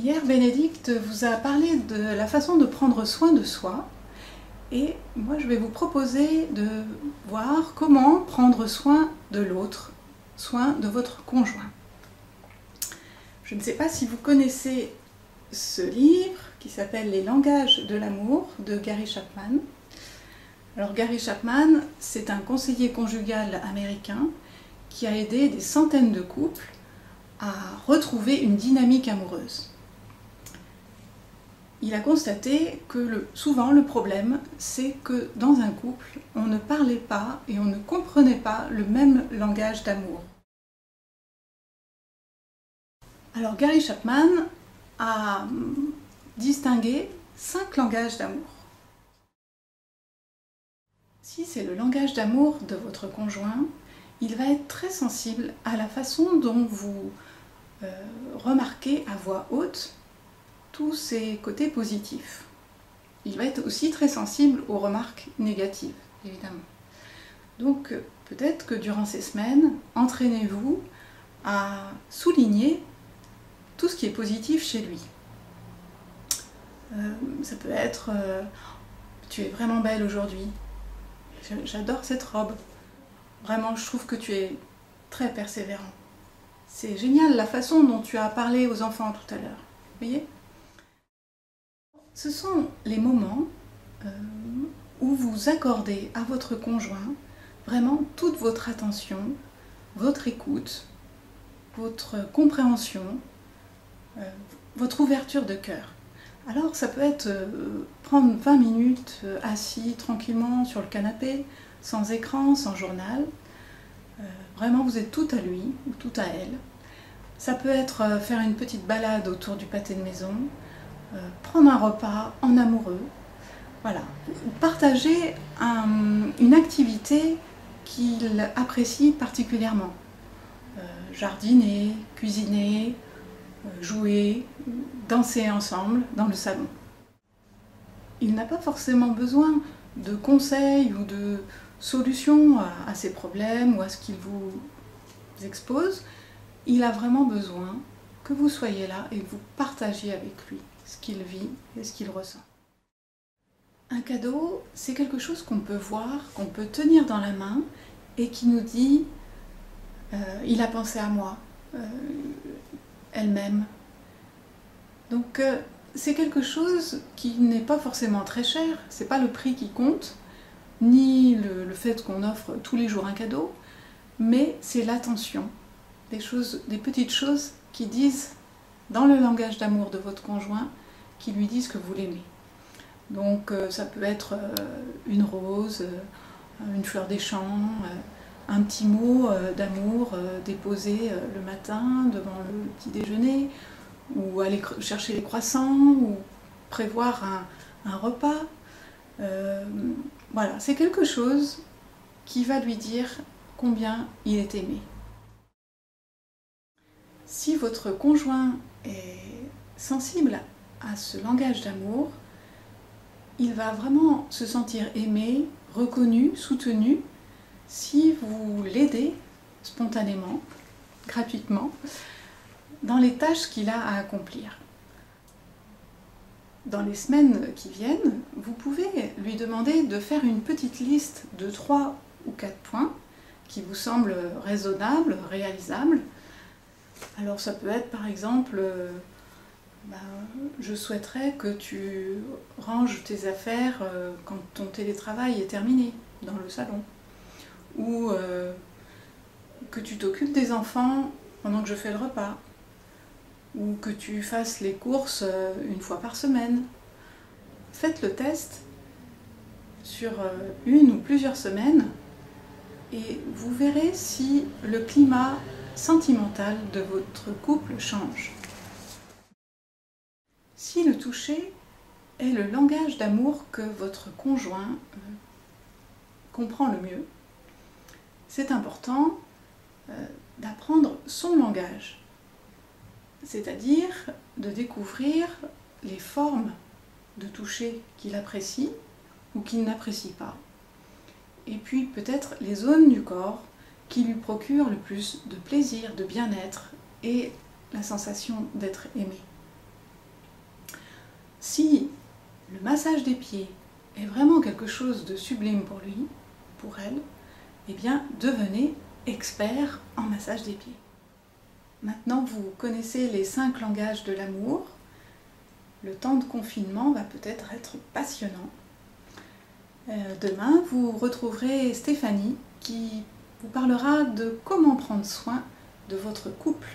Hier, Bénédicte vous a parlé de la façon de prendre soin de soi et moi je vais vous proposer de voir comment prendre soin de l'autre, soin de votre conjoint. Je ne sais pas si vous connaissez ce livre qui s'appelle Les langages de l'amour de Gary Chapman. Alors Gary Chapman, c'est un conseiller conjugal américain qui a aidé des centaines de couples à retrouver une dynamique amoureuse. Il a constaté que souvent le problème, c'est que dans un couple, on ne parlait pas et on ne comprenait pas le même langage d'amour. Alors Gary Chapman a distingué 5 langages d'amour. Si c'est le langage d'amour de votre conjoint, il va être très sensible à la façon dont vous remarquez à voix haute tous ses côtés positifs. Il va être aussi très sensible aux remarques négatives, évidemment. Donc peut-être que durant ces semaines, entraînez-vous à souligner tout ce qui est positif chez lui. Ça peut être tu es vraiment belle aujourd'hui, j'adore cette robe, vraiment je trouve que tu es très persévérant. C'est génial la façon dont tu as parlé aux enfants tout à l'heure, vous voyez? Ce sont les moments où vous accordez à votre conjoint vraiment toute votre attention, votre écoute, votre compréhension, votre ouverture de cœur. Alors ça peut être prendre 20 minutes assis tranquillement sur le canapé, sans écran, sans journal. Vraiment vous êtes tout à lui ou tout à elle. Ça peut être faire une petite balade autour du pâté de maison, prendre un repas en amoureux. Voilà, partager une activité qu'il apprécie particulièrement. Jardiner, cuisiner, jouer, danser ensemble dans le salon. Il n'a pas forcément besoin de conseils ou de solutions à ses problèmes ou à ce qu'il vous expose. Il a vraiment besoin que vous soyez là et que vous partagiez avec lui ce qu'il vit et ce qu'il ressent. Un cadeau, c'est quelque chose qu'on peut voir, qu'on peut tenir dans la main et qui nous dit il a pensé à moi, elle m'aime. Donc c'est quelque chose qui n'est pas forcément très cher, c'est pas le prix qui compte, ni le fait qu'on offre tous les jours un cadeau, mais c'est l'attention, des petites choses qui disent dans le langage d'amour de votre conjoint, qui lui disent que vous l'aimez. Donc ça peut être une rose, une fleur des champs, un petit mot d'amour déposé le matin devant le petit déjeuner, ou aller chercher les croissants, ou prévoir un repas. Voilà, c'est quelque chose qui va lui dire combien il est aimé. Si votre conjoint est sensible à ce langage d'amour, il va vraiment se sentir aimé, reconnu, soutenu, si vous l'aidez spontanément, gratuitement, dans les tâches qu'il a à accomplir. Dans les semaines qui viennent, vous pouvez lui demander de faire une petite liste de 3 ou 4 points qui vous semblent raisonnables, réalisables. Alors ça peut être par exemple, je souhaiterais que tu ranges tes affaires quand ton télétravail est terminé dans le salon. Ou que tu t'occupes des enfants pendant que je fais le repas. Ou que tu fasses les courses une fois par semaine. Faites le test sur une ou plusieurs semaines et vous verrez si le climat sentimental de votre couple change. Si le toucher est le langage d'amour que votre conjoint comprend le mieux, c'est important d'apprendre son langage, c'est-à-dire de découvrir les formes de toucher qu'il apprécie ou qu'il n'apprécie pas, et puis peut-être les zones du corps qui lui procurent le plus de plaisir, de bien-être et la sensation d'être aimé. Si le massage des pieds est vraiment quelque chose de sublime pour lui, pour elle, eh bien devenez expert en massage des pieds. Maintenant vous connaissez les 5 langages de l'amour. Le temps de confinement va peut-être être passionnant. Demain, vous retrouverez Stéphanie qui vous parlera de comment prendre soin de votre couple.